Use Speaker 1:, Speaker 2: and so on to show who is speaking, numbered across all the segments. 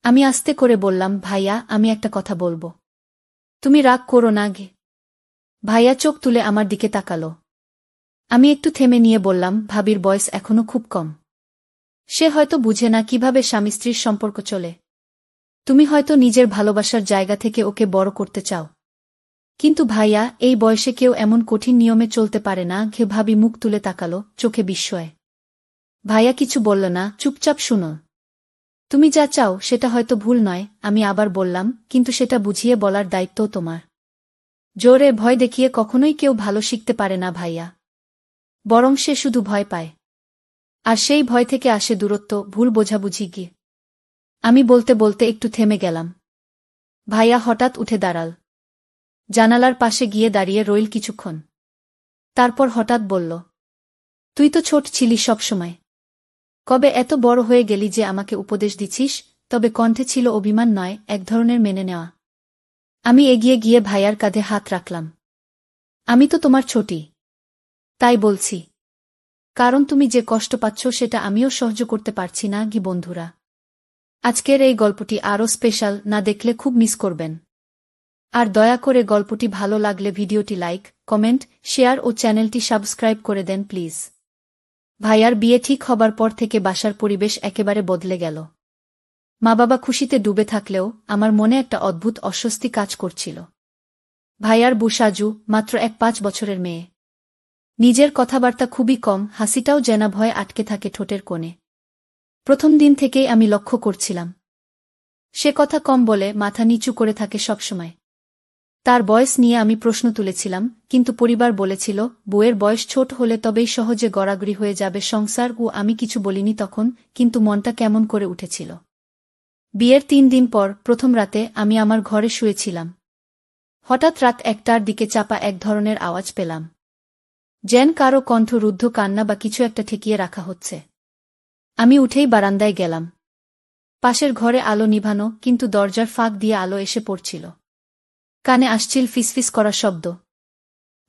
Speaker 1: আমি আস্তে করে বললাম, ভাইয়া, আমি একটা কথা বলবো। তুমি রাগ করো না গে। ভাইয়া চোখ তুলে আমার দিকে তাকালো। আমি একটু থেমে নিয়ে বললাম, ভাবির বয়স এখনো খুব কম। সে হয়তো বুঝে না কিভাবে স্বামী স্ত্রীর সম্পর্ক চলে। তুমি হয়তো নিজের ভালোবাসার জায়গা থেকে ওকে বড় করতে চাও। কিন্তু ভাইয়া, এই বয়সে কেউ এমন কঠিন নিয়মে চলতে পারে না। ভাবি মুখ তুলে তাকালো, চোখে বিস্ময়। ভাইয়া কিছু বলল না, চুপচাপ শুনো। তুমি যা চাও সেটা হয়তো ভুল নয়, আমি আবার বললাম, কিন্তু সেটা বুঝিয়ে বলার দায়িত্বও তোমার। জোরে ভয় দেখিয়ে কখনোই কেউ ভালো শিখতে পারে না ভাইয়া। বরং সে শুধু ভয় পায়। আর সেই ভয় থেকে আসে দূরত্ব, ভুল বোঝাবুঝি গিয়ে। আমি বলতে বলতে একটু থেমে গেলাম। ভাইয়া হঠাৎ উঠে দাঁড়াল। জানালার পাশে গিয়ে দাঁড়িয়ে রইল কিছুক্ষণ। তারপর হঠাৎ বলল, তুই তো ছোট ছিলি সবসময়। কবে এত বড় হয়ে গেলি যে আমাকে উপদেশ দিছিস? তবে কণ্ঠে ছিল অভিমান নয়, এক ধরনের মেনে নেওয়া। আমি এগিয়ে গিয়ে ভাইয়ার কাঁধে হাত রাখলাম। আমি তো তোমার ছোটি। তাই বলছি। কারণ তুমি যে কষ্ট পাচ্ছ সেটা আমিও সহ্য করতে পারছি না গি বন্ধুরা। আজকের এই গল্পটি আরও স্পেশাল, না দেখলে খুব মিস করবেন। আর দয়া করে গল্পটি ভালো লাগলে ভিডিওটি লাইক, কমেন্ট, শেয়ার ও চ্যানেলটি সাবস্ক্রাইব করে দেন প্লিজ। ভাইয়ার বিয়ে ঠিক হবার পর থেকে বাসার পরিবেশ একেবারে বদলে গেল। মা বাবা খুশিতে ডুবে থাকলেও আমার মনে একটা অদ্ভুত অস্বস্তি কাজ করছিল। ভাইয়ার বুসাজু মাত্র 5 বছরের মেয়ে। নিজের কথাবার্তা খুবই কম, হাসিটাও যেন ভয়ে আটকে থাকে ঠোঁটের কোণে। প্রথম দিন থেকেই আমি লক্ষ্য করছিলাম। সে কথা কম বলে, মাথা নিচু করে থাকে সবসময়। তার বয়স নিয়ে আমি প্রশ্ন তুলেছিলাম, কিন্তু পরিবার বলেছিল, বউয়ের বয়স ছোট হলে তবেই সহজে গড়াগড়ি হয়ে যাবে সংসার। ও আমি কিছু বলিনি তখন, কিন্তু মনটা কেমন করে উঠেছিল। বিয়ের 3 দিন পর প্রথম রাতে আমি আমার ঘরে শুয়েছিলাম। হঠাৎ রাত 1টার দিকে চাপা এক ধরনের আওয়াজ পেলাম। যেন কারো কণ্ঠ, রুদ্ধ কান্না বা কিছু একটা ঠেকিয়ে রাখা হচ্ছে। আমি উঠেই বারান্দায় গেলাম। পাশের ঘরে আলো নিভানো, কিন্তু দরজার ফাঁক দিয়ে আলো এসে পড়ছিল। কানে আসছিল ফিসফিস করা শব্দ।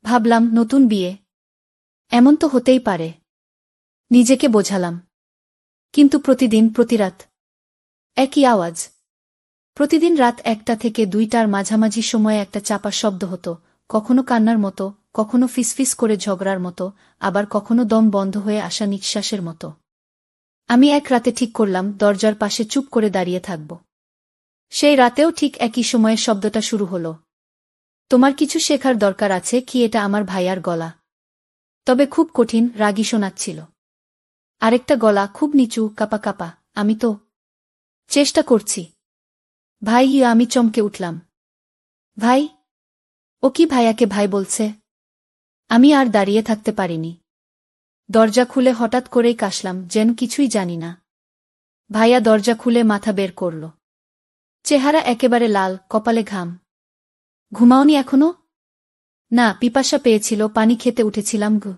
Speaker 1: ভাবলাম, নতুন বিয়ে, এমন তো হতেই পারে। নিজেকে বোঝালাম। কিন্তু প্রতিদিন, প্রতিরাত একই আওয়াজ। প্রতিদিন রাত 1টা থেকে 2টার মাঝামাঝি সময়ে একটা চাপা শব্দ হতো, কখনো কান্নার মতো, কখনো ফিসফিস করে ঝগড়ার মতো, আবার কখনো দম বন্ধ হয়ে আসা নিঃশ্বাসের মতো। আমি এক রাতে ঠিক করলাম দরজার পাশে চুপ করে দাঁড়িয়ে থাকব। সেই রাতেও ঠিক একই সময়ে শব্দটা শুরু হলো। তোমার কিছু শেখার দরকার আছে কি? এটা আমার ভাইয়ার গলা। তবে খুব কঠিন, রাগী শোনাচ্ছিল। আরেকটা গলা, খুব নিচু, কাপা কাপা, আমি তো চেষ্টা করছি। ভাই। আমি চমকে উঠলাম। ভাই? ও কি ভাইয়াকে ভাই বলছে? আমি আর দাঁড়িয়ে থাকতে পারিনি। দরজা খুলে হঠাৎ করেই কাশলাম, যেন কিছুই জানি না। ভাইয়া দরজা খুলে মাথা বের করল। চেহারা একেবারে লাল, কপালে ঘাম। ঘুমাওনি এখনো? না, পিপাসা পেয়েছিল, পানি খেতে উঠেছিলাম গো।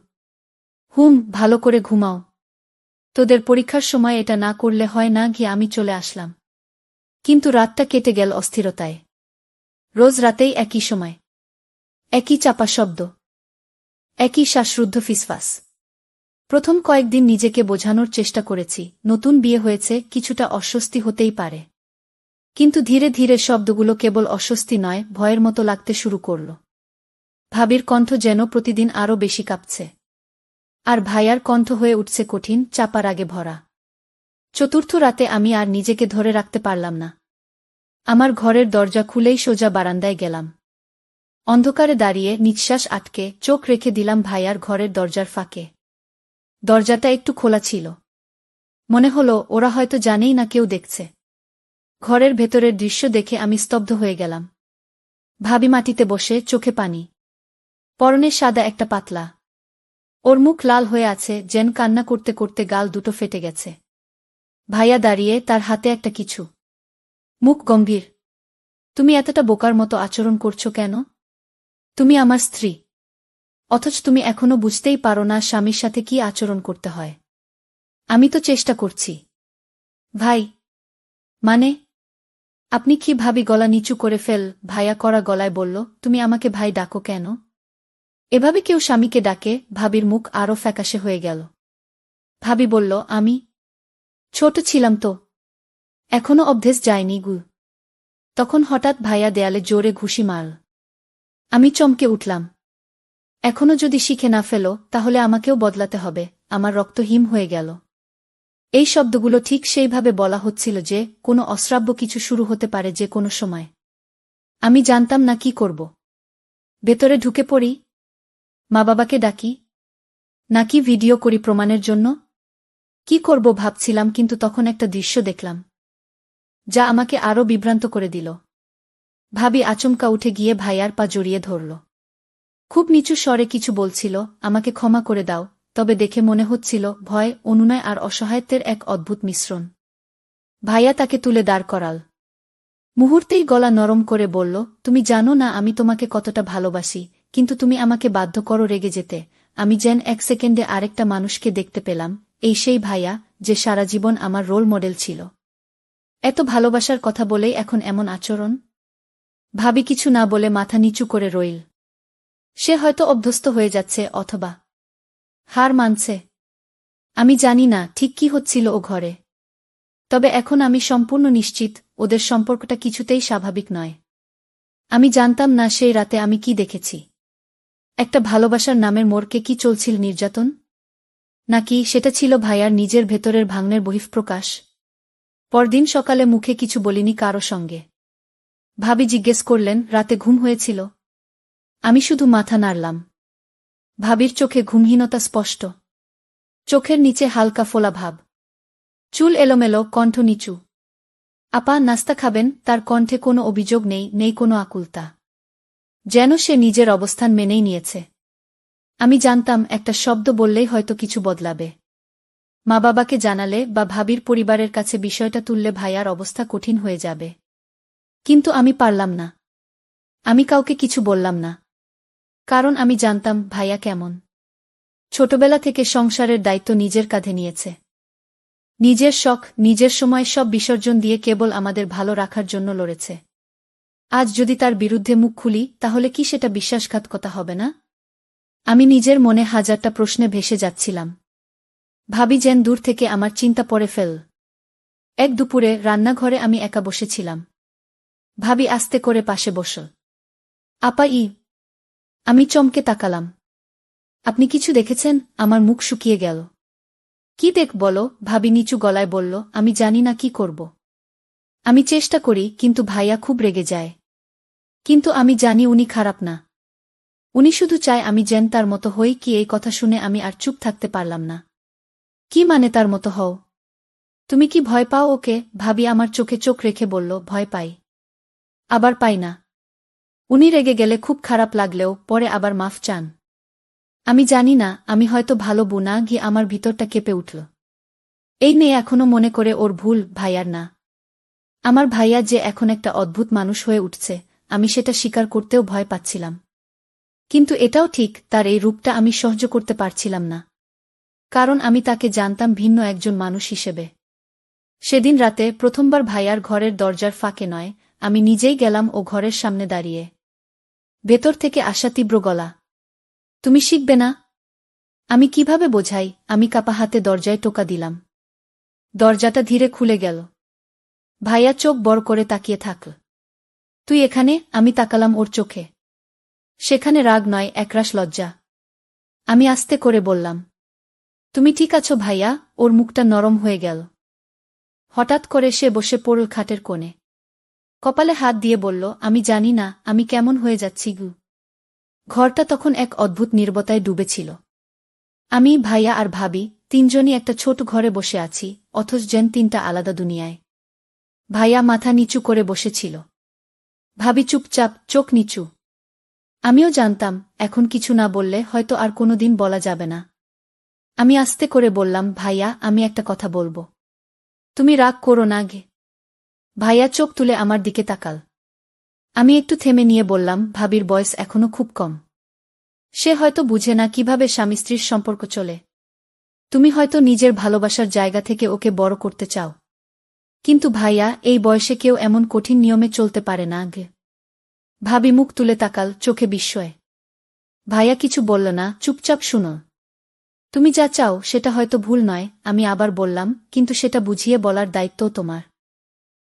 Speaker 1: ভালো করে ঘুমাও। তোদের পরীক্ষার সময় এটা না করলে হয় না গিয়ে আমি চলে আসলাম। কিন্তু রাতটা কেটে গেল অস্থিরতায়। রোজ রাতেই একই সময়, একই চাপা শব্দ, একই শ্বাসরুদ্ধ ফিসফাস। প্রথম কয়েকদিন নিজেকে বোঝানোর চেষ্টা করেছি, নতুন বিয়ে হয়েছে, কিছুটা অস্বস্তি হতেই পারে। কিন্তু ধীরে ধীরে শব্দগুলো কেবল অস্বস্তি নয়, ভয়ের মতো লাগতে শুরু করল। ভাবির কণ্ঠ যেন প্রতিদিন আরও বেশি কাঁপছে। আর ভাইয়ার কণ্ঠ হয়ে উঠছে কঠিন, চাপা রাগে ভরা। চতুর্থ রাতে আমি আর নিজেকে ধরে রাখতে পারলাম না। আমার ঘরের দরজা খুলেই সোজা বারান্দায় গেলাম। অন্ধকারে দাঁড়িয়ে নিঃশ্বাস আটকে চোখ রেখে দিলাম ভাইয়ার ঘরের দরজার ফাঁকে। দরজাটা একটু খোলা ছিল। মনে হলো ওরা হয়তো জানেই না কেউ দেখছে। ঘরের ভেতরের দৃশ্য দেখে আমি স্তব্ধ হয়ে গেলাম। ভাবি মাটিতে বসে, চোখে পানি। পরনে সাদা একটা পাতলা। ওর মুখ লাল হয়ে আছে, যেন কান্না করতে করতে গাল দুটো ফেটে গেছে। ভাইয়া দাঁড়িয়ে, তার হাতে একটা কিছু। মুখ গম্ভীর। তুমি এতটা বোকার মতো আচরণ করছো কেন? তুমি আমার স্ত্রী। অথচ তুমি এখনো বুঝতেই পারো না স্বামীর সাথে কি আচরণ করতে হয়। আমি তো চেষ্টা করছি। ভাই? মানে? আপনি কি? ভাবি গলা নিচু করে ভাইয়া করা গলায় বলল, তুমি আমাকে ভাই ডাকো কেন? এভাবে কেউ স্বামীকে ডাকে? ভাবির মুখ আরও ফ্যাকাশে হয়ে গেল। ভাবি বলল, আমি ছোট ছিলাম তো। এখনো অভ্যেস যায়নি গু। তখন হঠাৎ ভাইয়া দেয়ালে জোরে ঘুষি মারল। আমি চমকে উঠলাম। এখনো যদি শিখে না ফেলো তাহলে আমাকেও বদলাতে হবে। আমার রক্ত হিম হয়ে গেল। এই শব্দগুলো ঠিক সেইভাবে বলা হচ্ছিল যে কোনো অশ্রাব্য কিছু শুরু হতে পারে যে কোনো সময়। আমি জানতাম না কি করব। ভেতরে ঢুকে পড়ি, মা বাবাকে ডাকি, নাকি ভিডিও করি প্রমাণের জন্য। কি করব ভাবছিলাম, কিন্তু তখন একটা দৃশ্য দেখলাম যা আমাকে আরও বিভ্রান্ত করে দিল। ভাবি আচমকা উঠে গিয়ে ভাইয়ার পা জড়িয়ে ধরল। খুব নিচু স্বরে কিছু বলছিল, আমাকে ক্ষমা করে দাও, তবে দেখে মনে হচ্ছিল ভয়, অনুনয় আর অসহায়ত্বের এক অদ্ভুত মিশ্রণ। ভাইয়া তাকে তুলে দাঁড় করাল। মুহূর্তেই গলা নরম করে বলল, তুমি জানো না আমি তোমাকে কতটা ভালোবাসি, কিন্তু তুমি আমাকে বাধ্য করো রেগে যেতে। আমি যেন এক সেকেন্ডে আরেকটা মানুষকে দেখতে পেলাম, এই সেই ভাইয়া যে সারা জীবন আমার রোল মডেল ছিল। এত ভালোবাসার কথা বলেই এখন এমন আচরণ। ভাবি কিছু না বলে মাথা নিচু করে রইল। সে হয়তো অভ্যস্ত হয়ে যাচ্ছে অথবা হার মানছে। আমি জানি না ঠিক কি হচ্ছিল ও ঘরে। তবে এখন আমি সম্পূর্ণ নিশ্চিত ওদের সম্পর্কটা কিছুতেই স্বাভাবিক নয়। আমি জানতাম না সেই রাতে আমি কি দেখেছি। একটা ভালোবাসার নামের মোড়কে কি চলছিল নির্যাতন? নাকি সেটা ছিল ভাইয়ার নিজের ভেতরের ভাঙনের বহিঃপ্রকাশ? পরদিন সকালে মুখে কিছু বলিনি কারো সঙ্গে। ভাবি জিজ্ঞেস করলেন, রাতে ঘুম হয়েছিল? আমি শুধু মাথা নাড়লাম। ভাবির চোখে ঘুমহীনতা স্পষ্ট। চোখের নিচে হালকা ফোলা ভাব। চুল এলোমেলো, কণ্ঠ নিচু। আপা নাস্তা খাবেন? তার কণ্ঠে কোনো অভিযোগ নেই, নেই কোনো আকুলতা। যেন সে নিজের অবস্থান মেনেই নিয়েছে। আমি জানতাম একটা শব্দ বললেই হয়তো কিছু বদলাবে। মা বাবাকে জানালে বা ভাবির পরিবারের কাছে বিষয়টা তুললে ভাইয়ার অবস্থা কঠিন হয়ে যাবে। কিন্তু আমি পারলাম না। আমি কাউকে কিছু বললাম না। কারণ আমি জানতাম ভাইয়া কেমন। ছোটবেলা থেকে সংসারের দায়িত্ব নিজের কাঁধে নিয়েছে। নিজের শখ, নিজের সময় সব বিসর্জন দিয়ে কেবল আমাদের ভালো রাখার জন্য লড়েছে। আজ যদি তার বিরুদ্ধে মুখ খুলি তাহলে কি সেটা বিশ্বাসঘাতকতা হবে না? আমি নিজের মনে হাজারটা প্রশ্নে ভেসে যাচ্ছিলাম। ভাবি যেন দূর থেকে আমার চিন্তা পড়ে ফেল। এক দুপুরে রান্নাঘরে আমি একা বসেছিলাম। ভাবি আস্তে করে পাশে বসল। আপা আমি চমকে তাকালাম। আপনি কিছু দেখেছেন? আমার মুখ শুকিয়ে গেল। কি দেখ বলো? ভাবি নিচু গলায় বলল, আমি জানি না কি করব। আমি চেষ্টা করি, কিন্তু ভাইয়া খুব রেগে যায়। কিন্তু আমি জানি উনি খারাপ না। উনি শুধু চায় আমি যেন তার মতো হই। কি এই কথা শুনে আমি আর চুপ থাকতে পারলাম না। কি মানে তার মতো হও? তুমি কি ভয় পাও ওকে? ভাবি আমার চোখে চোখ রেখে বলল, ভয় পাই। আবার পাই না। উনি রেগে গেলে খুব খারাপ লাগলেও পরে আবার মাফ চান। আমি জানি না, আমি হয়তো ভালো বুনা গিয়ে আমার ভিতরটা কেঁপে উঠল। এই মেয়ে এখনো মনে করে ওর ভুল, ভাইয়ার না। আমার ভাইয়া যে এখন একটা অদ্ভুত মানুষ হয়ে উঠছে, আমি সেটা স্বীকার করতেও ভয় পাচ্ছিলাম। কিন্তু এটাও ঠিক, তার এই রূপটা আমি সহ্য করতে পারছিলাম না। কারণ আমি তাকে জানতাম ভিন্ন একজন মানুষ হিসেবে। সেদিন রাতে প্রথমবার ভাইয়ার ঘরের দরজার ফাঁকে নয়, আমি নিজেই গেলাম ও ঘরের সামনে দাঁড়িয়ে। ভেতর থেকে আসা তীব্র গলা, তুমি শিখবে না? আমি কিভাবে বোঝাই? আমি কাপা হাতে দরজায় টোকা দিলাম। দরজাটা ধীরে খুলে গেল। ভাইয়া চোখ বড় করে তাকিয়ে থাকল। তুই এখানে? আমি তাকালাম ওর চোখে। সেখানে রাগ নয়, একরাশ লজ্জা। আমি আস্তে করে বললাম, তুমি ঠিক আছো ভাইয়া? ওর মুখটা নরম হয়ে গেল। হঠাৎ করে সে বসে পড়ল খাটের কোণে। কপালে হাত দিয়ে বলল, আমি জানি না আমি কেমন হয়ে যাচ্ছি গু। ঘরটা তখন এক অদ্ভুত নীরবতায় ডুবেছিল। আমি, ভাইয়া আর ভাবি তিনজনই একটা ছোট ঘরে বসে আছি, অথচ যেন তিনটা আলাদা দুনিয়ায়। ভাইয়া মাথা নিচু করে বসেছিল। ভাবি চুপচাপ, চোখ নিচু। আমিও জানতাম এখন কিছু না বললে হয়তো আর কোনোদিন বলা যাবে না। আমি আস্তে করে বললাম, ভাইয়া আমি একটা কথা বলবো। তুমি রাগ করো না গে। ভাইয়া চোখ তুলে আমার দিকে তাকাল। আমি একটু থেমে নিয়ে বললাম, ভাবির বয়স এখনো খুব কম। সে হয়তো বুঝে না কিভাবে স্বামী স্ত্রীর সম্পর্ক চলে। তুমি হয়তো নিজের ভালোবাসার জায়গা থেকে ওকে বড় করতে চাও। কিন্তু ভাইয়া, এই বয়সে কেউ এমন কঠিন নিয়মে চলতে পারে না গে। ভাবি মুখ তুলে তাকাল, চোখে বিস্ময়। ভাইয়া কিছু বলল না, চুপচাপ শুনো। তুমি যা চাও সেটা হয়তো ভুল নয়, আমি আবার বললাম, কিন্তু সেটা বুঝিয়ে বলার দায়িত্বও তোমার।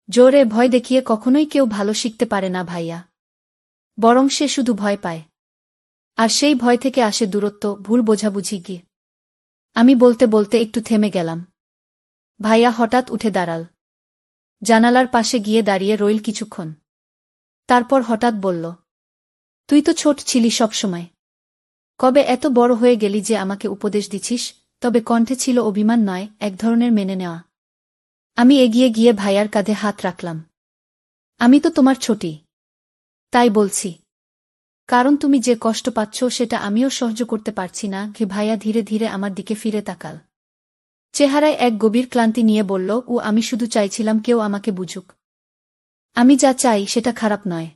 Speaker 1: জোরে ভয় দেখিয়ে কখনোই কেউ ভালো শিখতে পারে না ভাইয়া, বরং সে শুধু ভয় পায়। আর সেই ভয় থেকে আসে দূরত্ব, ভুল বোঝাবুঝি গিয়ে। আমি বলতে বলতে একটু থেমে গেলাম। ভাইয়া হঠাৎ উঠে দাঁড়াল। জানালার পাশে গিয়ে দাঁড়িয়ে রইল কিছুক্ষণ। তারপর হঠাৎ বলল, তুই তো ছোট ছিলি সবসময়, কবে এত বড় হয়ে গেলি যে আমাকে উপদেশ দিছিস? তবে কণ্ঠে ছিল অভিমান নয়, এক ধরনের মেনে নেওয়া। আমি এগিয়ে গিয়ে ভাইয়ার কাঁধে হাত রাখলাম। আমি তো তোমার ছোটি, তাই বলছি। কারণ তুমি যে কষ্ট পাচ্ছ সেটা আমিও সহ্য করতে পারছি না। ভাইয়া ধীরে ধীরে আমার দিকে ফিরে তাকাল। চেহারায় এক গভীর ক্লান্তি নিয়ে বলল, ও আমি শুধু চাইছিলাম কেউ আমাকে বুঝুক। আমি যা চাই সেটা খারাপ নয়।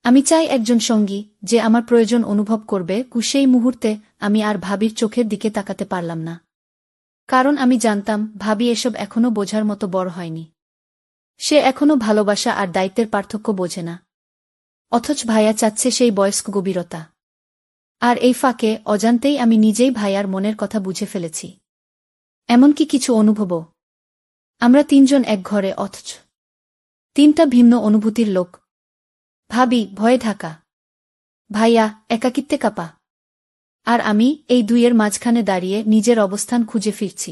Speaker 1: আমি চাই একজন সঙ্গী, যে আমার প্রয়োজন অনুভব করবে। সেই মুহূর্তে আমি আর ভাবির চোখের দিকে তাকাতে পারলাম না। কারণ আমি জানতাম ভাবি এসব এখনো বোঝার মতো বড় হয়নি। সে এখনো ভালোবাসা আর দায়িত্বের পার্থক্য বোঝে না। অথচ ভাইয়া চাচ্ছে সেই বয়স্ক গভীরতা। আর এই ফাঁকে অজান্তেই আমি নিজেই ভাইয়ার মনের কথা বুঝে ফেলেছি। এমনকি কিছু অনুভবও। আমরা তিনজন এক ঘরে, অথচ তিনটা ভিন্ন অনুভূতির লোক। ভাবি ভয়ে ঢাকা, ভাইয়া একাকিত্বে কাঁপা, আর আমি এই দুইয়ের মাঝখানে দাঁড়িয়ে নিজের অবস্থান খুঁজে ফিরছি।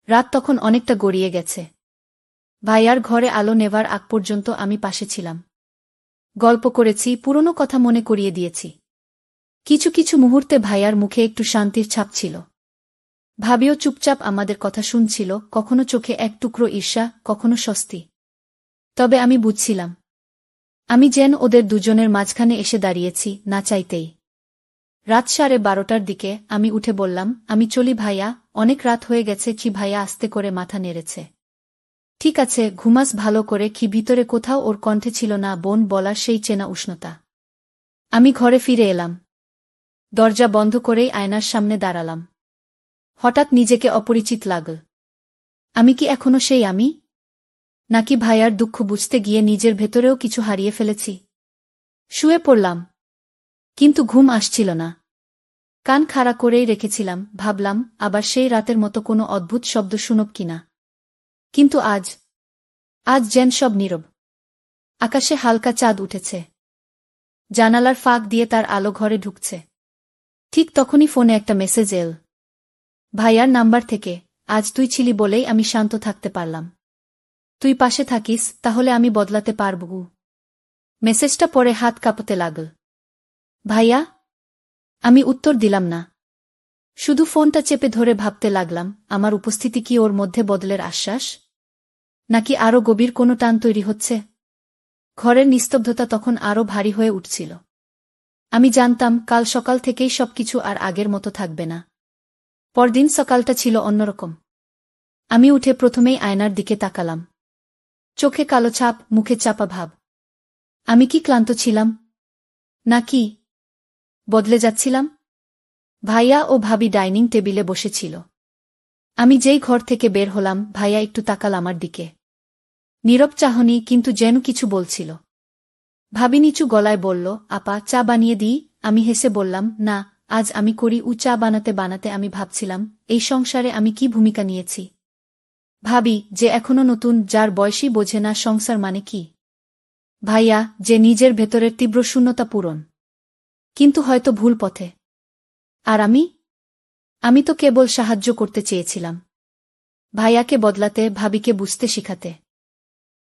Speaker 1: রাত তখন অনেকটা গড়িয়ে গেছে। ভাইয়ার ঘরে আলো নেভার আগ পর্যন্ত আমি পাশে ছিলাম। গল্প করেছি, পুরনো কথা মনে করিয়ে দিয়েছি। কিছু কিছু মুহূর্তে ভাইয়ার মুখে একটু শান্তির ছাপ ছিল। ভাবিও চুপচাপ আমাদের কথা শুনছিল, কখনো চোখে এক টুকরো ঈর্ষা, কখনো স্বস্তি। তবে আমি বুঝছিলাম, আমি যেন ওদের দুজনের মাঝখানে এসে দাঁড়িয়েছি, না চাইতেই। রাত 12:30টার দিকে আমি উঠে বললাম, আমি চলি ভাইয়া, অনেক রাত হয়ে গেছে। ভাইয়া আস্তে করে মাথা নেড়েছে। ঠিক আছে, ঘুমাস ভালো করে। ভিতরে কোথাও ওর কণ্ঠে ছিল না বোন বলার সেই চেনা উষ্ণতা। আমি ঘরে ফিরে এলাম। দরজা বন্ধ করেই আয়নার সামনে দাঁড়ালাম। হঠাৎ নিজেকে অপরিচিত লাগল। আমি কি এখনো সেই আমি? নাকি ভাইয়ার দুঃখ বুঝতে গিয়ে নিজের ভেতরেও কিছু হারিয়ে ফেলেছি? শুয়ে পড়লাম, কিন্তু ঘুম আসছিল না। কান খাড়া করেই রেখেছিলাম, ভাবলাম আবার সেই রাতের মতো কোনো অদ্ভুত শব্দ শুনব কিনা। কিন্তু আজ যেন সব নীরব। আকাশে হালকা চাঁদ উঠেছে, জানালার ফাঁক দিয়ে তার আলো ঘরে ঢুকছে। ঠিক তখনই ফোনে একটা মেসেজ এল, ভাইয়ার নাম্বার থেকে। আজ তুই ছিলি বলেই আমি শান্ত থাকতে পারলাম। তুই পাশে থাকিস, তাহলে আমি বদলাতে পারব। মেসেজটা পড়ে হাত কাঁপতে লাগল। ভাইয়া? আমি উত্তর দিলাম না, শুধু ফোনটা চেপে ধরে ভাবতে লাগলাম, আমার উপস্থিতি কি ওর মধ্যে বদলের আশ্বাস, নাকি আরও গভীর কোনো টান তৈরি হচ্ছে? ঘরের নিস্তব্ধতা তখন আরও ভারী হয়ে উঠছিল। আমি জানতাম কাল সকাল থেকেই সবকিছু আর আগের মতো থাকবে না। পরদিন সকালটা ছিল অন্যরকম। আমি উঠে প্রথমেই আয়নার দিকে তাকালাম। চোখে কালো ছাপ, মুখে চাপা ভাব। আমি কি ক্লান্ত ছিলাম, নাকি বদলে যাচ্ছিলাম? ভাইয়া ও ভাবি ডাইনিং টেবিলে বসেছিল। আমি যেই ঘর থেকে বের হলাম, ভাইয়া একটু তাকাল আমার দিকে। নীরব চাহনি, কিন্তু যেন কিছু বলছিল। ভাবি নিচু গলায় বলল, আপা চা বানিয়ে দিই? আমি হেসে বললাম, না, আজ আমি করি। চা বানাতে বানাতে আমি ভাবছিলাম, এই সংসারে আমি কি ভূমিকা নিয়েছি। ভাবি, যে এখনো নতুন, যার বয়সী বোঝে না সংসার মানে কি। ভাইয়া, যে নিজের ভেতরের তীব্র শূন্যতা পূরণ, কিন্তু হয়তো ভুল পথে। আর আমি তো কেবল সাহায্য করতে চেয়েছিলাম, ভাইয়াকে বদলাতে, ভাবিকে বুঝতে শিখাতে।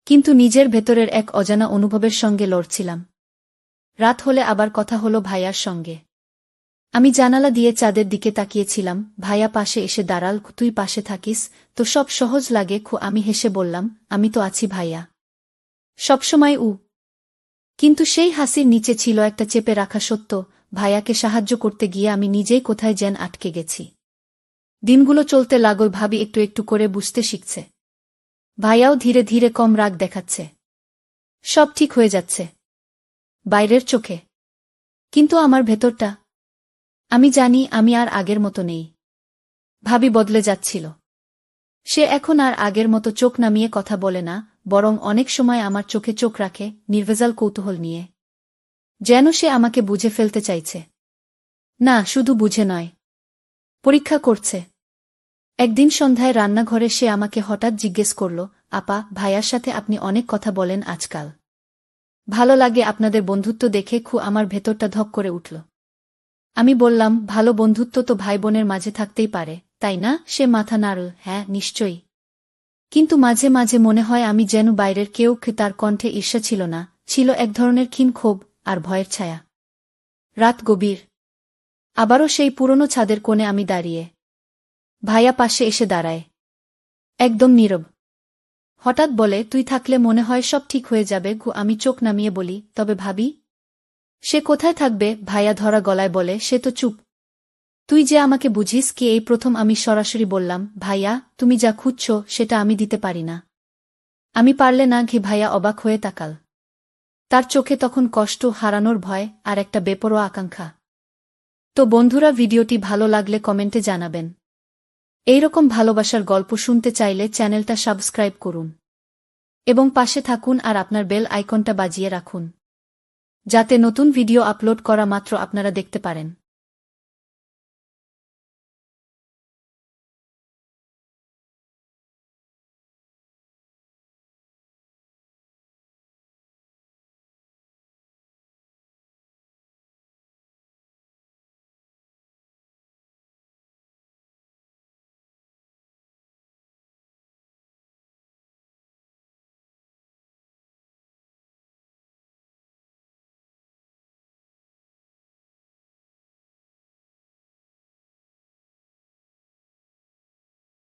Speaker 1: কিন্তু নিজের ভেতরের এক অজানা অনুভবের সঙ্গে লড়ছিলাম। রাত হলে আবার কথা হলো ভাইয়ার সঙ্গে। আমি জানালা দিয়ে চাঁদের দিকে তাকিয়েছিলাম। ভাইয়া পাশে এসে দাঁড়াল। তুই পাশে থাকিস তো সব সহজ লাগে। আমি হেসে বললাম, আমি তো আছি ভাইয়া, সবসময়। কিন্তু সেই হাসির নিচে ছিল একটা চেপে রাখা সত্য। ভাইয়াকে সাহায্য করতে গিয়ে আমি নিজেই কোথায় যেন আটকে গেছি। দিনগুলো চলতে লাগল, ভাবি একটু একটু করে বুঝতে শিখছে। ভাইয়াও ধীরে ধীরে কম রাগ দেখাচ্ছে। সব ঠিক হয়ে যাচ্ছে বাইরের চোখে, কিন্তু আমার ভেতরটা, আমি জানি আমি আর আগের মতো নেই। ভাবি বদলে যাচ্ছিল। সে এখন আর আগের মতো চোখ নামিয়ে কথা বলে না, বরং অনেক সময় আমার চোখে চোখ রাখে, নির্ভেজাল কৌতূহল নিয়ে। যেন সে আমাকে বুঝে ফেলতে চাইছে। না, শুধু বুঝে নয়, পরীক্ষা করছে। একদিন সন্ধ্যায় রান্নাঘরে সে আমাকে হঠাৎ জিজ্ঞেস করল, আপা, ভাইয়ার সাথে আপনি অনেক কথা বলেন আজকাল। ভালো লাগে আপনাদের বন্ধুত্ব দেখে আমার ভেতরটা ধক করে উঠল। আমি বললাম, ভালো বন্ধুত্ব তো ভাই বোনের মাঝে থাকতেই পারে, তাই না? সে মাথা নাড়ল, হ্যাঁ, নিশ্চয়ই। কিন্তু মাঝে মাঝে মনে হয় আমি যেন বাইরের কেউ। তার কণ্ঠে ঈর্ষা ছিল না, ছিল এক ধরনের ক্ষীণ ক্ষোভ আর ভয়ের ছায়া। রাত গভীর। আবারও সেই পুরনো ছাদের কোণে আমি দাঁড়িয়ে। ভাইয়া পাশে এসে দাঁড়ায়। একদম নীরব। হঠাৎ বলে, তুই থাকলে মনে হয় সব ঠিক হয়ে যাবে। আমি চোখ নামিয়ে বলি, তবে ভাবি? সে কোথায় থাকবে? ভাইয়া ধরা গলায় বলে, সে তো চুপ। তুই যে আমাকে বুঝিস কি? এই প্রথম আমি সরাসরি বললাম, ভাইয়া, তুমি যা খুঁজছ সেটা আমি দিতে পারি না। আমি পারলে না। ভাইয়া অবাক হয়ে তাকাল। তার চোখে তখন কষ্ট, হারানোর ভয় আর একটা বেপরোয়া আকাঙ্ক্ষা। তো বন্ধুরা, ভিডিওটি ভালো লাগলে কমেন্টে জানাবেন। এইরকম ভালোবাসার গল্প শুনতে চাইলে চ্যানেলটা সাবস্ক্রাইব করুন এবং পাশে থাকুন আর আপনার বেল আইকনটা বাজিয়ে রাখুন, যাতে নতুন ভিডিও আপলোড করা মাত্র আপনারা দেখতে পারেন।